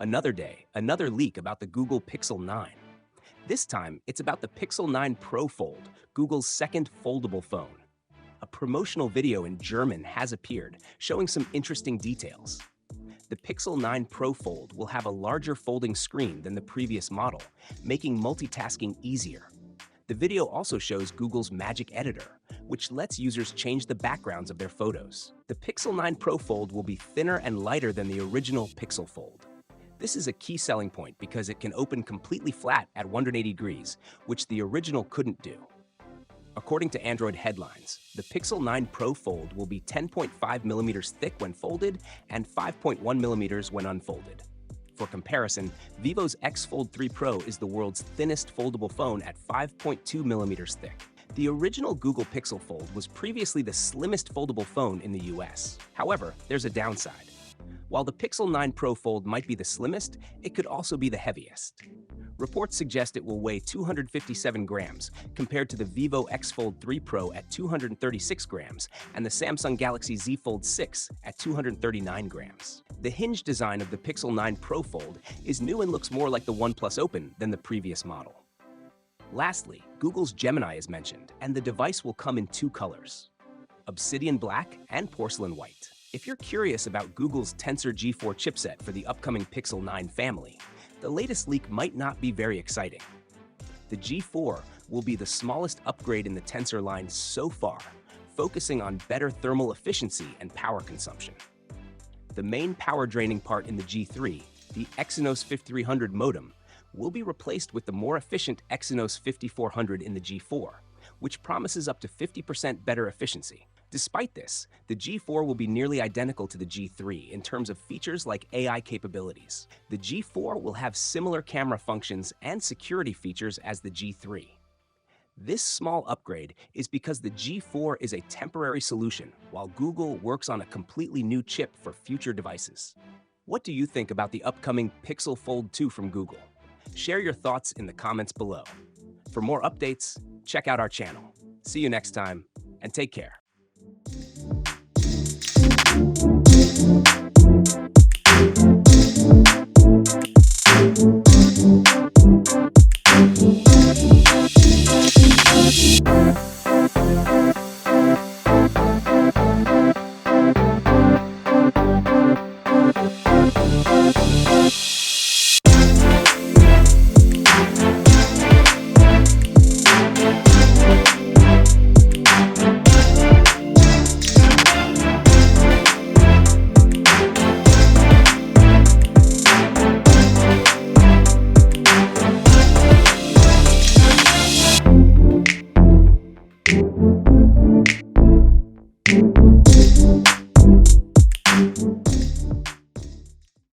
Another day, another leak about the Google Pixel 9. This time, it's about the Pixel 9 Pro Fold, Google's second foldable phone. A promotional video in German has appeared, showing some interesting details. The Pixel 9 Pro Fold will have a larger folding screen than the previous model, making multitasking easier. The video also shows Google's Magic Editor, which lets users change the backgrounds of their photos. The Pixel 9 Pro Fold will be thinner and lighter than the original Pixel Fold. This is a key selling point because it can open completely flat at 180 degrees, which the original couldn't do. According to Android headlines, the Pixel 9 Pro Fold will be 10.5 millimeters thick when folded and 5.1 millimeters when unfolded. For comparison, Vivo's X Fold 3 Pro is the world's thinnest foldable phone at 5.2 millimeters thick. The original Google Pixel Fold was previously the slimmest foldable phone in the US. However, there's a downside. While the Pixel 9 Pro Fold might be the slimmest, it could also be the heaviest. Reports suggest it will weigh 257 grams, compared to the Vivo X Fold 3 Pro at 236 grams and the Samsung Galaxy Z Fold 6 at 239 grams. The hinge design of the Pixel 9 Pro Fold is new and looks more like the OnePlus Open than the previous model. Lastly, Google's Gemini is mentioned, and the device will come in two colors: obsidian black and porcelain white. If you're curious about Google's Tensor G4 chipset for the upcoming Pixel 9 family, the latest leak might not be very exciting. The G4 will be the smallest upgrade in the Tensor line so far, focusing on better thermal efficiency and power consumption. The main power-draining part in the G3, the Exynos 5300 modem, will be replaced with the more efficient Exynos 5400 in the G4, which promises up to 50% better efficiency. Despite this, the G4 will be nearly identical to the G3 in terms of features like AI capabilities. The G4 will have similar camera functions and security features as the G3. This small upgrade is because the G4 is a temporary solution, while Google works on a completely new chip for future devices. What do you think about the upcoming Pixel Fold 2 from Google? Share your thoughts in the comments below. For more updates, check out our channel. See you next time, and take care.